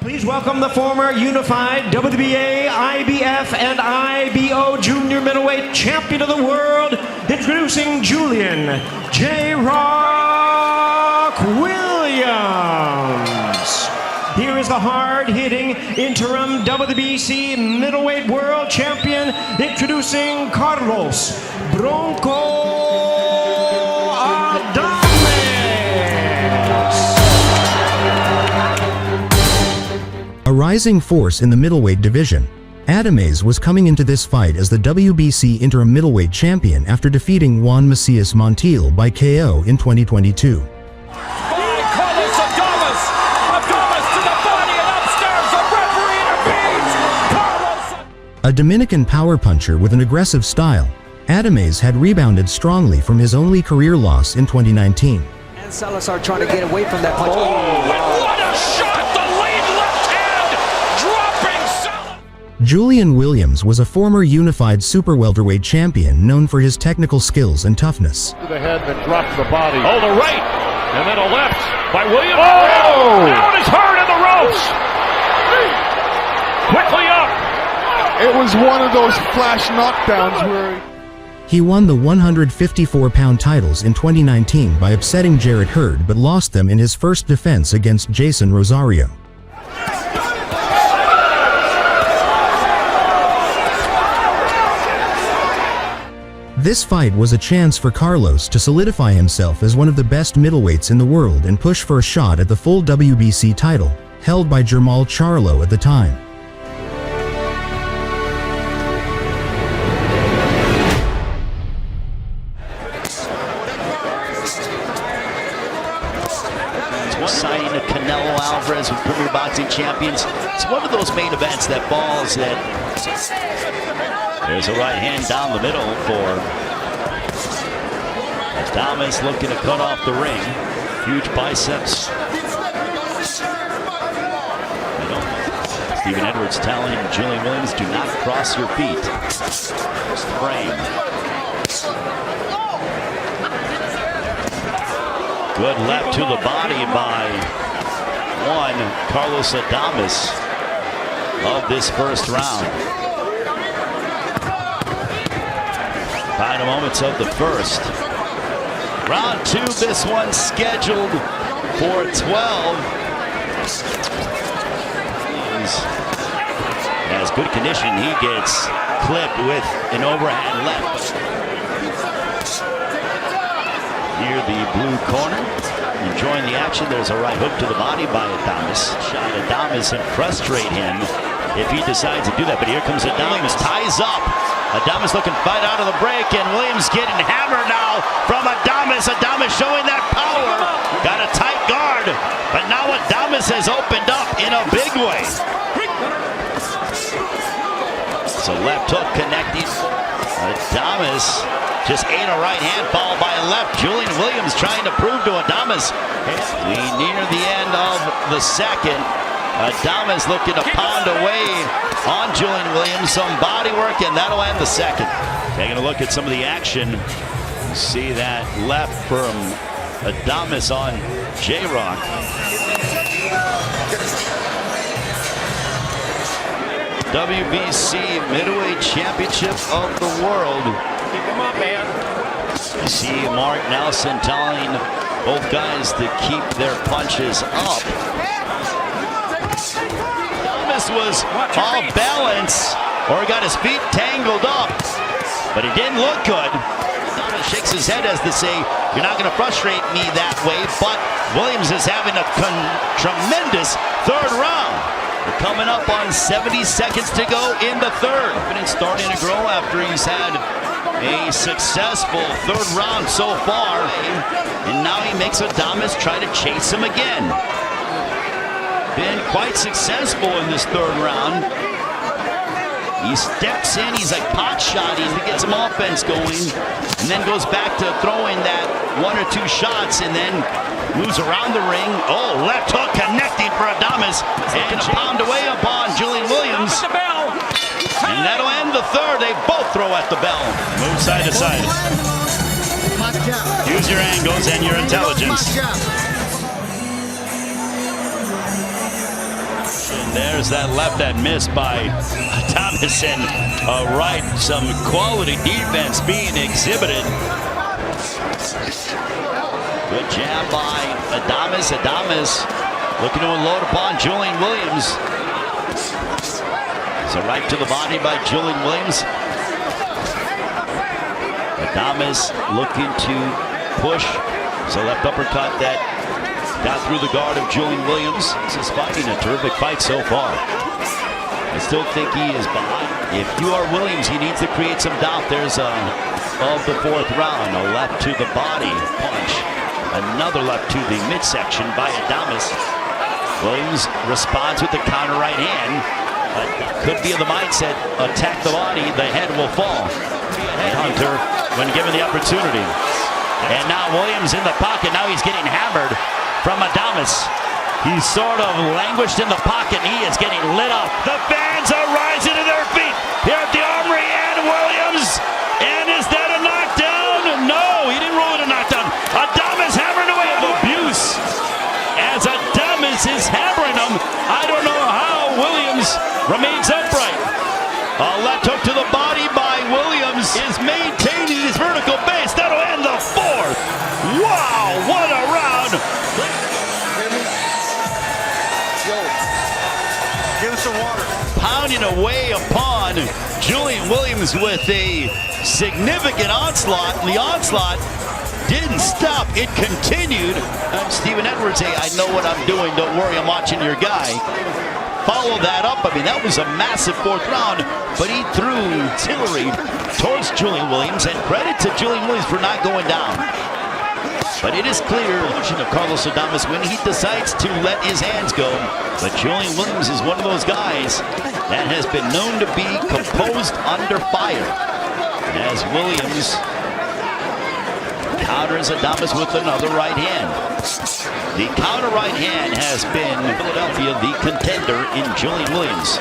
Please welcome the former unified WBA, IBF, and IBO junior middleweight champion of the world, introducing Julian J. Rock Williams. Here is the hard-hitting interim WBC middleweight world champion, introducing Carlos Bronco. A rising force in the middleweight division, Adames was coming into this fight as the WBC Interim Middleweight Champion after defeating Juan Macias Montiel by KO in 2022. A Dominican power puncher with an aggressive style, Adames had rebounded strongly from his only career loss in 2019. And Salazar trying to get away from that punch. What a shot! Julian Williams was a former unified super welterweight champion known for his technical skills and toughness. To the head and drop to the body. Oh, the right, and then a left by Williams. Oh! Down is hurt in the ropes. Quickly up. It was one of those flash knockdowns where he won the 154-pound titles in 2019 by upsetting Jarrett Hurd, but lost them in his first defense against Jason Rosario. This fight was a chance for Carlos to solidify himself as one of the best middleweights in the world and push for a shot at the full WBC title, held by Jermall Charlo at the time. Signing of Canelo Alvarez with Premier Boxing Champions. It's one of those main events that balls that... There's a right hand down the middle for Adames, looking to cut off the ring. Huge biceps. Stephen Edwards telling Julian Williams, do not cross your feet. First frame. Good left to the body by one Carlos Adames of this first round. Final moments of the first. Round two, this one scheduled for 12. He has good condition. He gets clipped with an overhand left. Near the blue corner, enjoying the action. There's a right hook to the body by Adames. Shot Adames and frustrate him if he decides to do that. But here comes Adames, ties up. Adames looking to fight out of the break, and Williams getting hammered now from Adames. Adames showing that power. Got a tight guard, but now Adames has opened up in a big way. So left hook connecting. Adames just ate a right hand, followed by a left. Julian Williams trying to prove to Adames. We near the end of the second. Adames looking to pound away on Julian Williams. Some body work, and that'll end the second. Taking a look at some of the action. You see that left from Adames on J-Rock. WBC Middleweight Championship of the World. Keep him up, man. You see Mark Nelson telling both guys to keep their punches up. Adames was off balance, or got his feet tangled up, but it didn't look good. Adames shakes his head as to say, you're not going to frustrate me that way, but Williams is having a tremendous third round. We're coming up on 70 seconds to go in the third. Confidence starting to grow after he's had a successful third round so far, and now he makes Adames try to chase him again. Been quite successful in this third round. He steps in, he's like pot shotting to get some offense going, and then goes back to throwing that one or two shots, and then moves around the ring. Oh, left hook connecting for Adames, and a pound away upon Julian Williams. And that'll end the third. They both throw at the bell. Move side to side. Use your angles and your intelligence. And there's that left that missed by Thomas, and right, some quality defense being exhibited. Good jab by Adames. Adames looking to unload upon Julian Williams. So right to the body by Julian Williams. Adames looking to push. So left uppercut that got through the guard of Julian Williams. This is fighting a terrific fight so far. I still think he is behind. If you are Williams, he needs to create some doubt. There's of the fourth round, a left to the body punch. Another left to the midsection by Adames. Williams responds with the counter right hand. Could be in the mindset, attack the body, the head will fall. Hunter when given the opportunity. And now Williams in the pocket. Now he's getting hammered from Adames. He's sort of languished in the pocket. He is getting lit up. The fans are rising to their feet here at the Armory, and Williams. And is that a knockdown? No, he didn't rule it a knockdown. Adames hammering away of abuse. As Adames is hammering him, I don't know how Williams remains upright. A left hook to the body by Williams is maintaining his vertical base. That'll end the fourth. Wow, what a round. Give us some water. Pounding away upon Julian Williams with a significant onslaught. And the onslaught didn't stop. It continued. I'm Stephen Edwards. Hey, I know what I'm doing. Don't worry, I'm watching your guy. Follow that up. I mean, that was a massive fourth round, but he threw artillery towards Julian Williams, and credit to Julian Williams for not going down. But it is clear of Carlos Adames when he decides to let his hands go. But Julian Williams is one of those guys that has been known to be composed under fire. As Williams counters Adames with another right hand. The counter right hand has been Philadelphia, the contender in Julian Williams.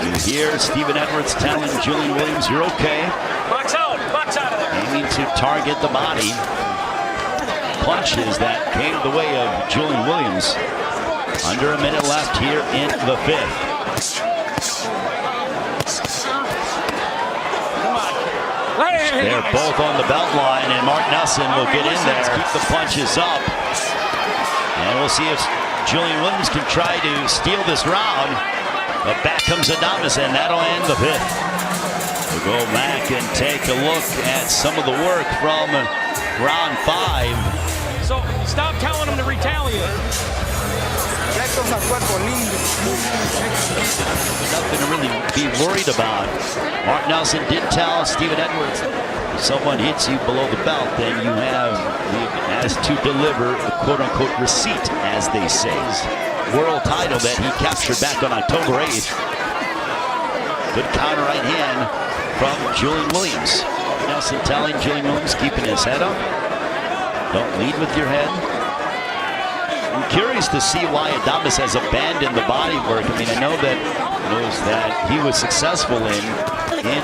You hear Stephen Edwards telling Julian Williams, you're okay. Box out of there. Aiming to target the body. Punches that came the way of Julian Williams. Under a minute left here in the fifth. They're both on the belt line, and Mark Nelson will get in there, keep the punches up. And we'll see if Julian Williams can try to steal this round. But back comes Adames, and that'll end the fifth. We'll go back and take a look at some of the work from round 5. So stop telling him to retaliate. Nothing to really be worried about. Mark Nelson did tell Stephen Edwards, if someone hits you below the belt, then you has to deliver a quote-unquote receipt, as they say. World title that he captured back on October 8th. Good counter right hand from Julian Williams. Nelson telling Julian Williams, keeping his head up. Don't lead with your head. I'm curious to see why Adames has abandoned the body work. I mean, I know that he was successful in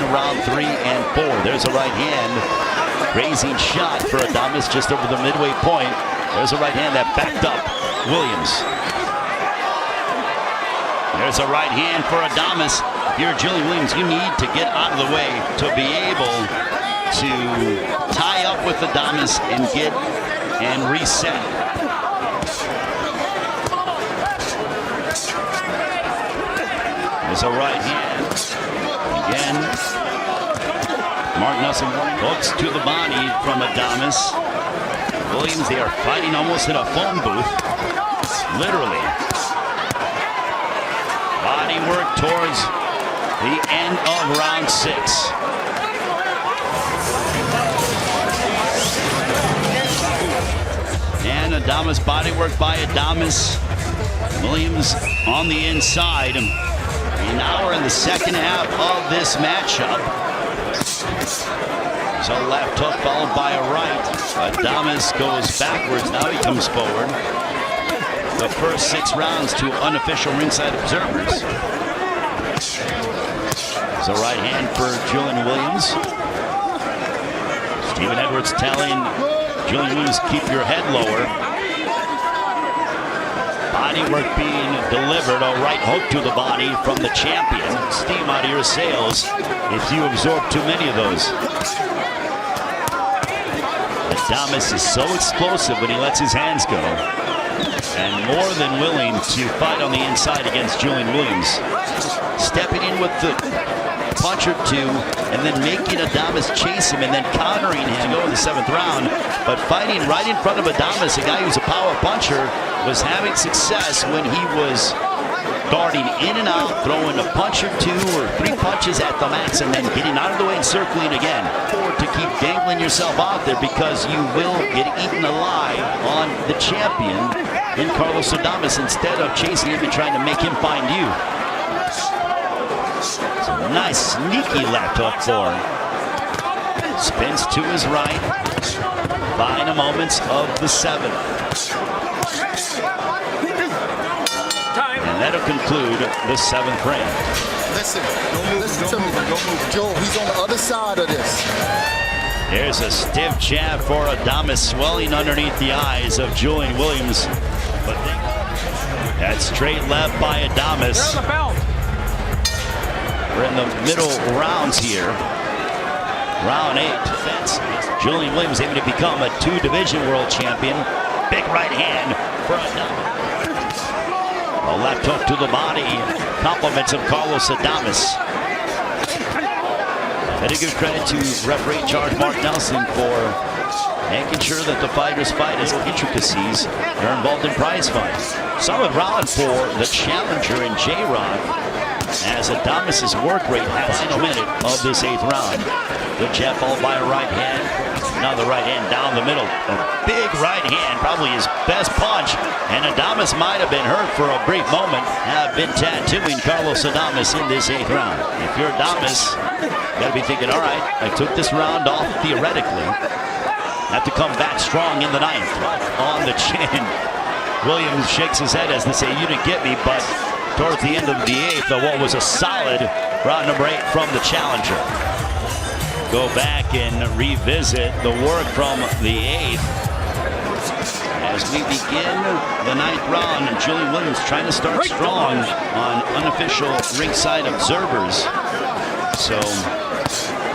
round 3 and 4. There's a right hand, grazing shot for Adames just over the midway point. There's a right hand that backed up Williams. There's a right hand for Adames. If you're Julian Williams, you need to get out of the way to be able to tie up with Adames and get and reset. There's a right hand. Again, Mark Nelson hooks to the body from Adames. Williams, they are fighting almost in a phone booth. Literally. Body work towards the end of round 6. And Adames, body work by Adames. Williams on the inside. And now we're in the second half of this matchup. So left hook followed by a right. Adames goes backwards. Now he comes forward. The first 6 rounds to unofficial ringside observers. So right hand for Julian Williams. Stephen Edwards telling Julian Williams, keep your head lower. Body work being delivered, a right hook to the body from the champion. Steam out of your sails if you absorb too many of those. Adames is so explosive when he lets his hands go, and more than willing to fight on the inside against Julian Williams. Stepping in with the punch or two, and then making Adames chase him, and then countering him to go in the 7th round. But fighting right in front of Adames, a guy who's a power puncher, was having success when he was darting in and out, throwing a punch or 2 or 3 punches at the max, and then getting out of the way and circling again. Or to keep dangling yourself out there, because you will get eaten alive on the champion in Carlos Adames, instead of chasing him and trying to make him find you. So nice sneaky left hook for him. Spins to his right. Final moments of the 7th. And that'll conclude the 7th round. Listen, listen to me. Don't move. Joe, he's on the other side of this. There's a stiff jab for Adames, swelling underneath the eyes of Julian Williams. But that straight left by Adames. We're in the middle rounds here. Round 8. Defense. Julian Williams able to become a 2-division world champion. Big right hand for Adames. A left hook to the body. Compliments of Carlos Adames. And a good credit to referee Charge Mark Nelson for making sure that the fighters fight as intricacies that are involved in prize fights. Solid round for the challenger in J-Rod, as Adames' work rate has in a minute of this 8th round. Good jab followed by a right hand. Now the right hand down the middle. A big right hand, probably his best punch. And Adames might have been hurt for a brief moment. Have been tattooing Carlos Adames in this 8th round. If you're Adames, you gotta be thinking, all right, I took this round off theoretically. Have to come back strong in the 9th. On the chin. Williams shakes his head as they say, you didn't get me, but towards the end of the 8th, what was a solid round number 8 from the challenger. Go back and revisit the work from the 8th. As we begin the 9th round, and Julian Williams trying to start strong on unofficial ringside observers. So,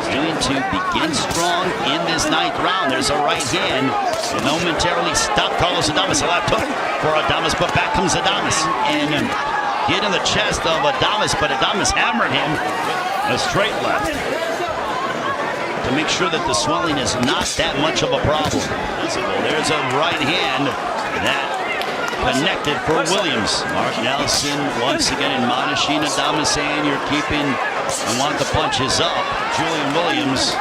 Julian to begin strong in this 9th round. There's a right hand. Momentarily stopped Carlos Adames. A left hook for Adames, but back comes Adames. And hit in the chest of Adames, but Adames hammered him with a straight left to make sure that the swelling is not that much of a problem. There's a right hand that connected for Williams. Mark Nelson once again admonishing Adames, saying you're keeping and want the punches up. Julian Williams.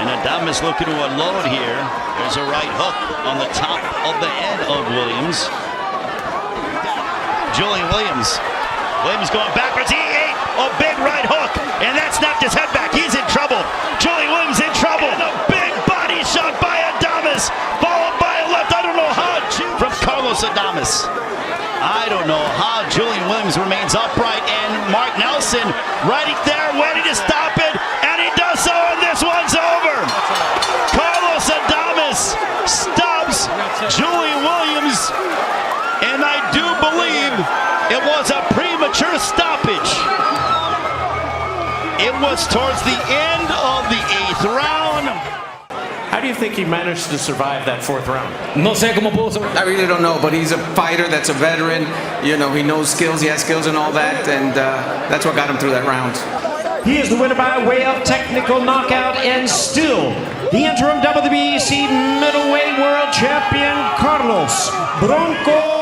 And Adames looking to unload here. There's a right hook on the top of the head of Williams. Julian Williams. Williams going backwards. He ate a big right hook, and that snapped his head back. He's in trouble. Julian Williams in trouble. And a big body shot by Adames, followed by a left. I don't know how from Carlos Adames. I don't know how Julian Williams remains upright, and Mark Nelson right there waiting to stop it, and he does so, and this one's over. Carlos Adames stops Julian Williams, and I do believe it was a premature stoppage. It was towards the end of the 8th round. How do you think he managed to survive that 4th round? No sé cómo pudo. I really don't know, but he's a fighter that's a veteran. You know, he knows skills, he has skills and all that, and that's what got him through that round. He is the winner by way of technical knockout, and still the interim WBC Middleweight World Champion, Carlos Bronco